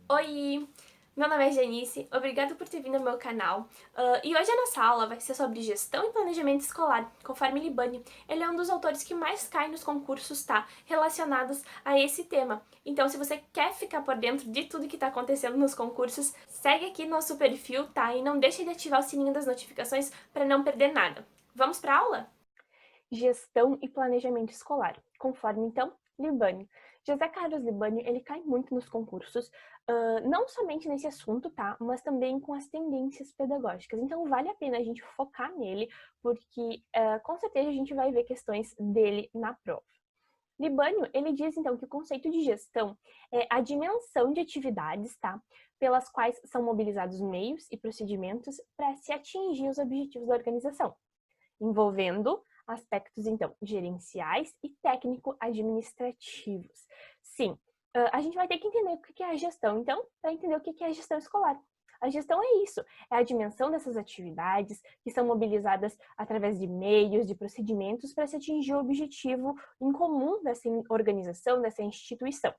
Oi, meu nome é Janice, obrigada por ter vindo ao meu canal. E hoje a nossa aula vai ser sobre gestão e planejamento escolar, conforme Libani. Ele é um dos autores que mais cai nos concursos, tá? Relacionados a esse tema. Então, se você quer ficar por dentro de tudo que tá acontecendo nos concursos, segue aqui nosso perfil, tá? E não deixe de ativar o sininho das notificações para não perder nada. Vamos pra aula? Gestão e planejamento escolar, conforme então Libânio. José Carlos Libânio, ele cai muito nos concursos, não somente nesse assunto, tá? Mas também com as tendências pedagógicas. Então vale a pena a gente focar nele, porque com certeza a gente vai ver questões dele na prova. Libânio, ele diz então que o conceito de gestão é a dimensão de atividades, tá? Pelas quais são mobilizados meios e procedimentos para se atingir os objetivos da organização, envolvendo aspectos, então, gerenciais e técnico-administrativos. Sim, a gente vai ter que entender o que é a gestão, então, para entender o que é a gestão escolar. A gestão é isso, é a dimensão dessas atividades que são mobilizadas através de meios, de procedimentos para se atingir o objetivo em comum dessa organização, dessa instituição.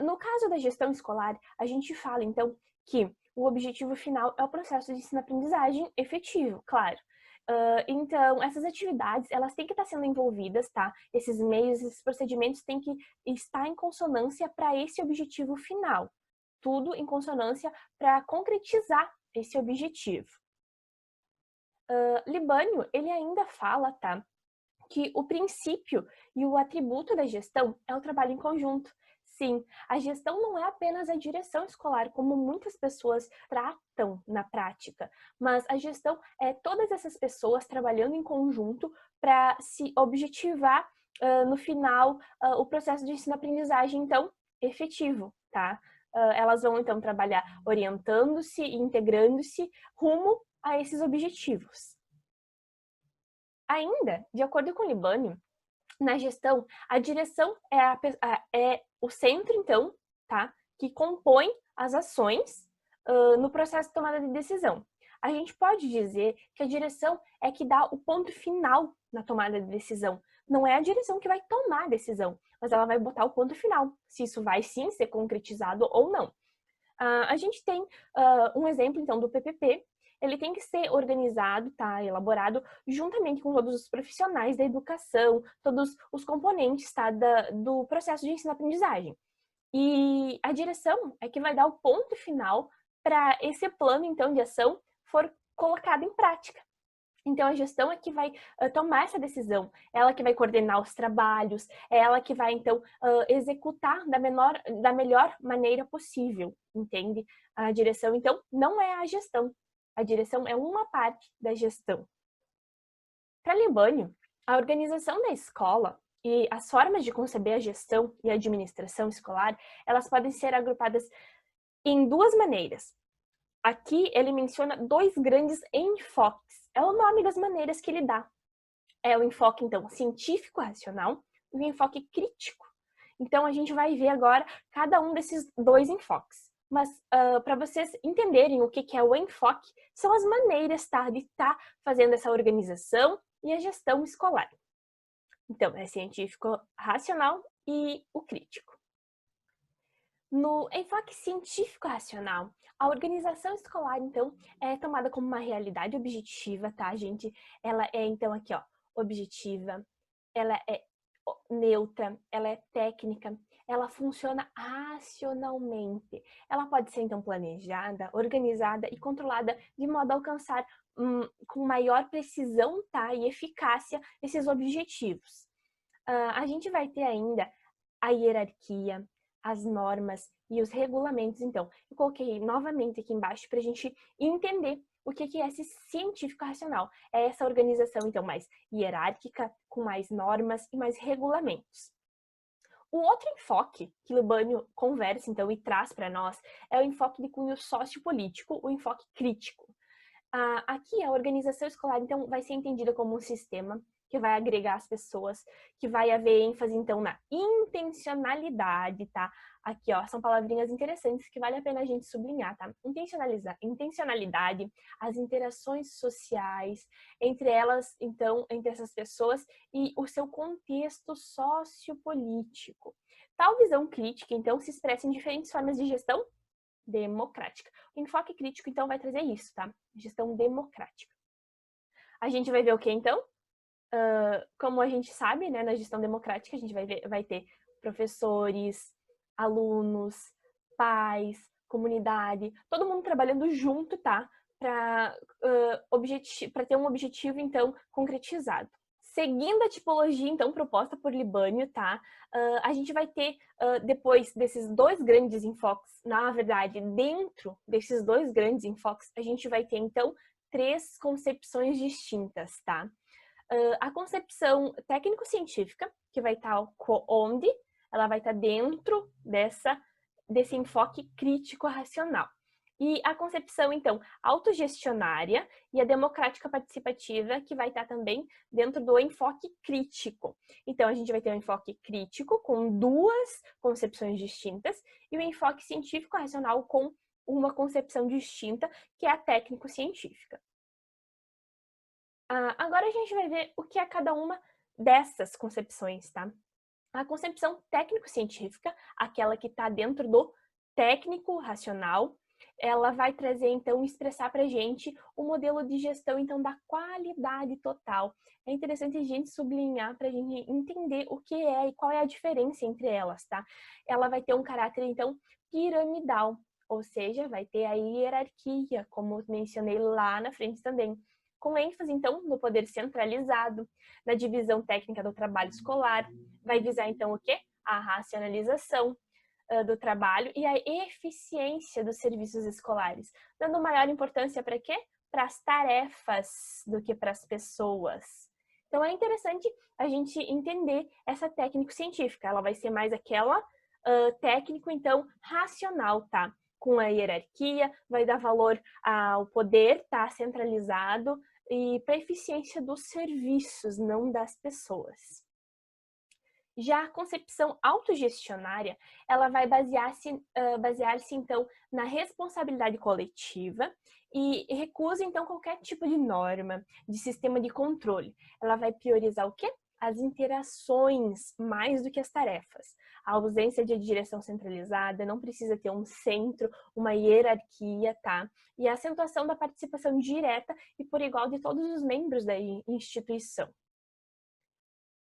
No caso da gestão escolar, a gente fala, então, que o objetivo final é o processo de ensino-aprendizagem efetivo, claro. Então, essas atividades, elas têm que estar sendo envolvidas, tá? Esses meios, esses procedimentos têm que estar em consonância para esse objetivo final. Tudo em consonância para concretizar esse objetivo. Libânio, ele ainda fala, tá? Que o princípio e o atributo da gestão é o trabalho em conjunto. Sim, a gestão não é apenas a direção escolar, como muitas pessoas tratam na prática, mas a gestão é todas essas pessoas trabalhando em conjunto para se objetivar no final o processo de ensino-aprendizagem, então, efetivo, tá? Elas vão, então, trabalhar orientando-se e integrando-se rumo a esses objetivos. Ainda, de acordo com Libânio, na gestão, a direção é o centro, então, tá? Que compõe as ações no processo de tomada de decisão. A gente pode dizer que a direção é que dá o ponto final na tomada de decisão. Não é a direção que vai tomar a decisão, mas ela vai botar o ponto final, se isso vai sim ser concretizado ou não. A gente tem um exemplo, então, do PPP. Ele tem que ser organizado, tá, elaborado juntamente com todos os profissionais da educação, todos os componentes, tá, do processo de ensino-aprendizagem. E a direção é que vai dar o ponto final para esse plano, então, de ação for colocado em prática. Então, a gestão é que vai tomar essa decisão, ela que vai coordenar os trabalhos, é ela que vai, então, executar da melhor maneira possível, entende? A direção, então, não é a gestão. A direção é uma parte da gestão. Para Libânio, a organização da escola e as formas de conceber a gestão e a administração escolar, elas podem ser agrupadas em duas maneiras. Aqui ele menciona dois grandes enfoques. É o nome das maneiras que ele dá. É o enfoque, então, científico-racional e o enfoque crítico. Então, a gente vai ver agora cada um desses dois enfoques. Mas, para vocês entenderem o que é o enfoque, são as maneiras, tá, de estar fazendo essa organização e a gestão escolar. Então, é científico-racional e o crítico. No enfoque científico-racional, a organização escolar, então, é tomada como uma realidade objetiva, tá, gente? Ela é, então, aqui, ó, objetiva, ela é neutra, ela é técnica, ela funciona racionalmente. Ela pode ser, então, planejada, organizada e controlada de modo a alcançar com maior precisão, tá, e eficácia esses objetivos. A gente vai ter ainda a hierarquia, as normas e os regulamentos. Então, eu coloquei novamente aqui embaixo para a gente entender o que é esse científico racional. É essa organização, então, mais hierárquica, com mais normas e mais regulamentos. O outro enfoque que Libânio conversa, então, e traz para nós é o enfoque de cunho sociopolítico, o enfoque crítico. Aqui, a organização escolar, então, vai ser entendida como um sistema que vai agregar as pessoas, que vai haver ênfase, então, na intencionalidade, tá? Aqui, ó, são palavrinhas interessantes que vale a pena a gente sublinhar, tá? Intencionalidade, as interações sociais, entre elas, então, entre essas pessoas e o seu contexto sociopolítico. Tal visão crítica, então, se expressa em diferentes formas de gestão democrática. O enfoque crítico, então, vai trazer isso, tá? Gestão democrática. A gente vai ver o que, então? Como a gente sabe, né, na gestão democrática, a gente vai ter professores, alunos, pais, comunidade, todo mundo trabalhando junto, tá? Para ter um objetivo, então, concretizado. Seguindo a tipologia, então, proposta por Libânio, tá? A gente vai ter, depois desses dois grandes enfoques, na verdade, dentro desses dois grandes enfoques, a gente vai ter, então, três concepções distintas, tá? A concepção técnico-científica, que vai estar onde? Ela vai estar dentro desse enfoque crítico-racional. E a concepção, então, autogestionária e a democrática participativa, que vai estar também dentro do enfoque crítico. Então, a gente vai ter um enfoque crítico com duas concepções distintas e o enfoque científico-racional com uma concepção distinta, que é a técnico-científica. Agora a gente vai ver o que é cada uma dessas concepções, tá? A concepção técnico-científica, aquela que está dentro do técnico-racional, ela vai trazer, então, expressar para a gente o modelo de gestão, então, da qualidade total. É interessante a gente sublinhar para a gente entender o que é e qual é a diferença entre elas, tá? Ela vai ter um caráter, então, piramidal, ou seja, vai ter a hierarquia, como mencionei lá na frente também, com ênfase, então, no poder centralizado, na divisão técnica do trabalho escolar, vai visar, então, o quê? A racionalização do trabalho e a eficiência dos serviços escolares, dando maior importância para quê? Para as tarefas do que para as pessoas. Então, é interessante a gente entender essa técnico-científica. Ela vai ser mais aquela técnico, então, racional, tá? Com a hierarquia, vai dar valor ao poder, tá? Centralizado e para a eficiência dos serviços, não das pessoas. Já a concepção autogestionária, ela vai basear-se, então, na responsabilidade coletiva e recusa, então, qualquer tipo de norma, de sistema de controle. Ela vai priorizar o quê? As interações mais do que as tarefas. A ausência de direção centralizada, não precisa ter um centro, uma hierarquia, tá? E a acentuação da participação direta e por igual de todos os membros da instituição.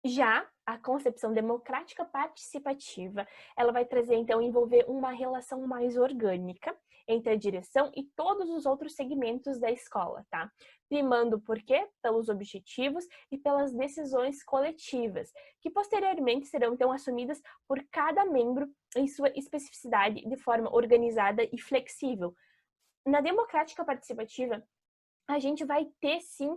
Já a concepção democrática participativa, ela vai trazer, então, envolver uma relação mais orgânica entre a direção e todos os outros segmentos da escola, tá? Primando por quê? Pelos objetivos e pelas decisões coletivas, que posteriormente serão, então, assumidas por cada membro em sua especificidade de forma organizada e flexível. Na democrática participativa, a gente vai ter, sim,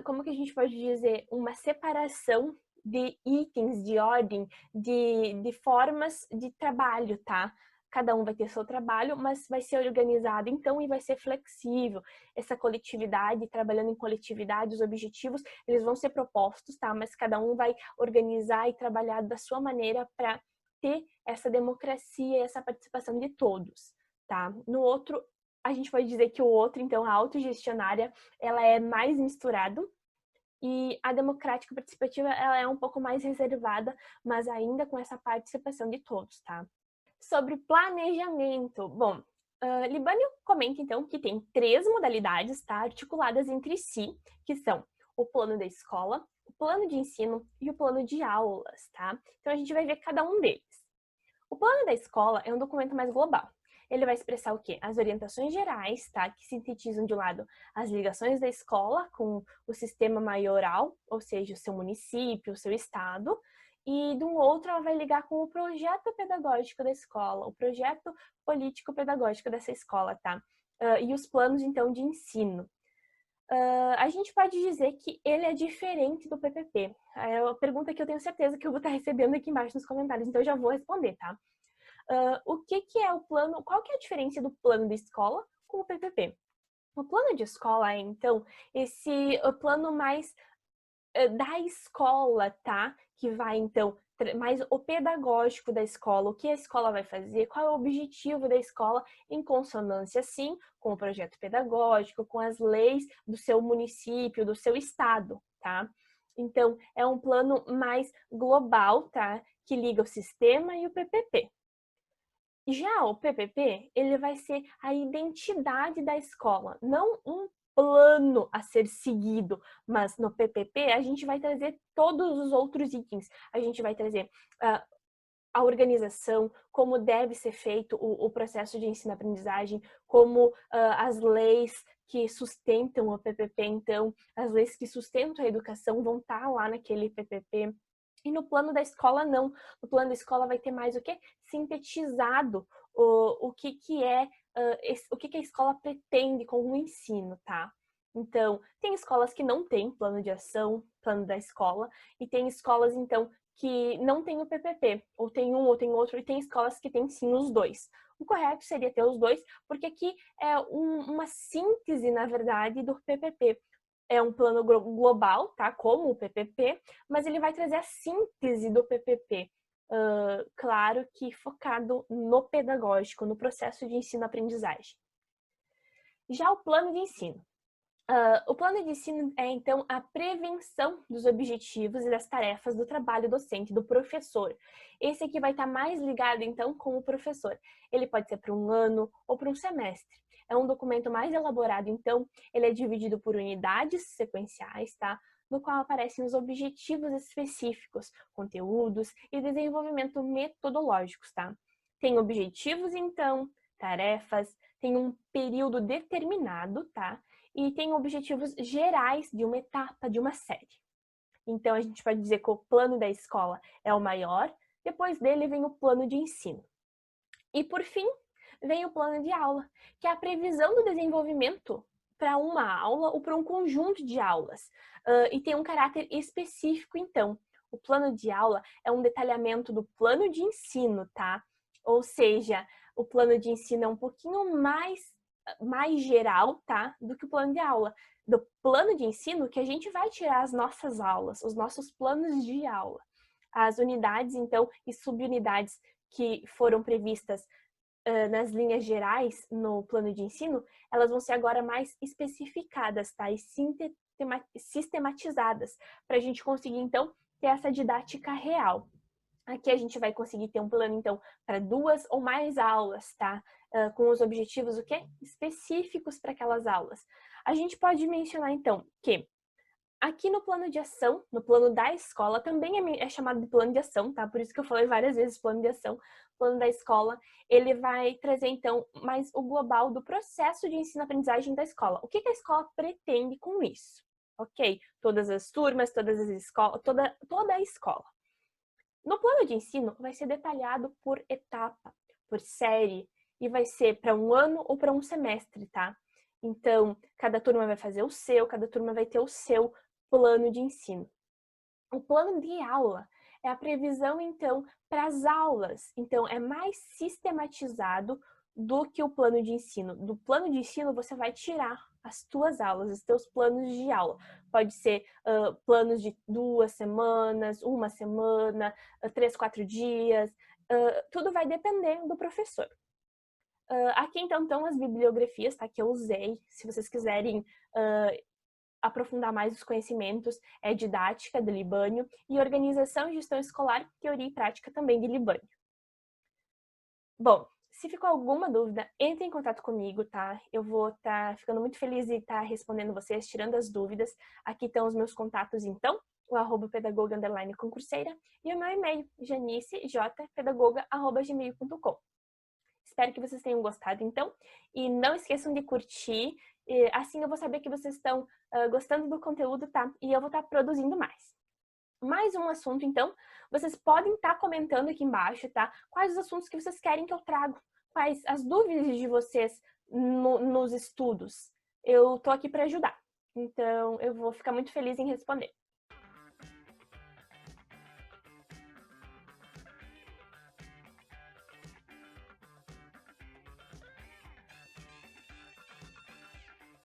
como que a gente pode dizer, uma separação de itens, de ordem, de formas de trabalho, tá? Cada um vai ter seu trabalho, mas vai ser organizado, então, e vai ser flexível. Essa coletividade, trabalhando em coletividade, os objetivos, eles vão ser propostos, tá? Mas cada um vai organizar e trabalhar da sua maneira para ter essa democracia e essa participação de todos, tá? No outro, a gente pode dizer que o outro, então, a autogestionária, ela é mais misturado e a democrática participativa, ela é um pouco mais reservada, mas ainda com essa participação de todos, tá? Sobre planejamento. Bom, Libânio comenta, então, que tem 3 modalidades, tá, articuladas entre si, que são o plano da escola, o plano de ensino e o plano de aulas, tá? Então, a gente vai ver cada um deles. O plano da escola é um documento mais global. Ele vai expressar o quê? As orientações gerais, tá? Que sintetizam de um lado as ligações da escola com o sistema maioral, ou seja, o seu município, o seu estado, e de um outro ela vai ligar com o projeto pedagógico da escola, o projeto político-pedagógico dessa escola, tá? E os planos, então, de ensino. A gente pode dizer que ele é diferente do PPP. É uma pergunta que eu tenho certeza que eu vou estar recebendo aqui embaixo nos comentários, então eu já vou responder, tá? O que é o plano, qual que é a diferença do plano de escola com o PPP? O plano de escola é, então, o plano mais da escola, tá? Que vai, então, mais o pedagógico da escola, o que a escola vai fazer, qual é o objetivo da escola, em consonância, sim, com o projeto pedagógico, com as leis do seu município, do seu estado, tá? Então, é um plano mais global, tá? que liga o sistema e o PPP. Já o PPP, ele vai ser a identidade da escola, não um plano a ser seguido, mas no PPP a gente vai trazer todos os outros itens. A gente vai trazer a organização, como deve ser feito o processo de ensino-aprendizagem, como as leis que sustentam o PPP, então, as leis que sustentam a educação vão estar lá naquele PPP. E no plano da escola, não. No plano da escola vai ter mais o quê? Sintetizado o que é, o que a escola pretende com o ensino, tá? Então, tem escolas que não têm plano de ação, plano da escola, e tem escolas, então, que não tem o PPP, ou tem um ou tem outro, e tem escolas que têm sim os dois. O correto seria ter os dois, porque aqui é uma síntese, na verdade, do PPP. É um plano global, tá? Como o PPP, mas ele vai trazer a síntese do PPP. Claro que focado no pedagógico, no processo de ensino-aprendizagem. Já o plano de ensino. O plano de ensino é, então, a prevenção dos objetivos e das tarefas do trabalho docente, do professor. Esse aqui vai estar mais ligado, então, com o professor. Ele pode ser para um ano ou para um semestre. É um documento mais elaborado, então, ele é dividido por unidades sequenciais, tá? No qual aparecem os objetivos específicos, conteúdos e desenvolvimento metodológicos, tá? Tem objetivos, então, tarefas, tem um período determinado, tá? E tem objetivos gerais de uma etapa, de uma série. Então, a gente pode dizer que o plano da escola é o maior, depois dele vem o plano de ensino. E, por fim, vem o plano de aula, que é a previsão do desenvolvimento para uma aula ou para um conjunto de aulas. E tem um caráter específico, então. O plano de aula é um detalhamento do plano de ensino, tá? Ou seja, o plano de ensino é um pouquinho mais geral, tá? Do que o plano de aula. Do plano de ensino que a gente vai tirar as nossas aulas, os nossos planos de aula. As unidades, então, e subunidades que foram previstas nas linhas gerais no plano de ensino, elas vão ser agora mais especificadas, tá? E sistematizadas, para a gente conseguir, então, ter essa didática real. Aqui a gente vai conseguir ter um plano, então, para 2 ou mais aulas, tá? Com os objetivos, o quê? Específicos para aquelas aulas. A gente pode mencionar, então, que aqui no plano de ação, no plano da escola, também é chamado de plano de ação, tá? Por isso que eu falei várias vezes plano de ação. Plano da escola, ele vai trazer, então, mais o global do processo de ensino-aprendizagem da escola. O que a escola pretende com isso? Ok? Todas as turmas, todas as escolas, toda a escola. No plano de ensino, vai ser detalhado por etapa, por série, e vai ser para um ano ou para um semestre, tá? Então, cada turma vai fazer o seu, cada turma vai ter o seu plano de ensino. O plano de aula é a previsão, então, para as aulas. Então, é mais sistematizado do que o plano de ensino. Do plano de ensino, você vai tirar as tuas aulas, os teus planos de aula. Pode ser planos de 2 semanas, 1 semana, 3, 4 dias. Tudo vai depender do professor. Aqui, então, estão as bibliografias, tá? Que eu usei. Se vocês quiserem aprofundar mais os conhecimentos, é didática de Libânio e organização e gestão escolar, teoria e prática também de Libânio. Bom, se ficou alguma dúvida, entre em contato comigo, tá? Eu vou estar ficando muito feliz de estar respondendo vocês, tirando as dúvidas. Aqui estão os meus contatos, então, o @pedagoga_concurseira e o meu e-mail, janicejpedagoga@gmail.com. Espero que vocês tenham gostado, então, e não esqueçam de curtir, assim eu vou saber que vocês estão gostando do conteúdo, tá? E eu vou estar produzindo mais. Mais um assunto, então, vocês podem estar comentando aqui embaixo, tá? Quais os assuntos que vocês querem que eu trago, quais as dúvidas de vocês nos estudos. Eu tô aqui para ajudar, então eu vou ficar muito feliz em responder.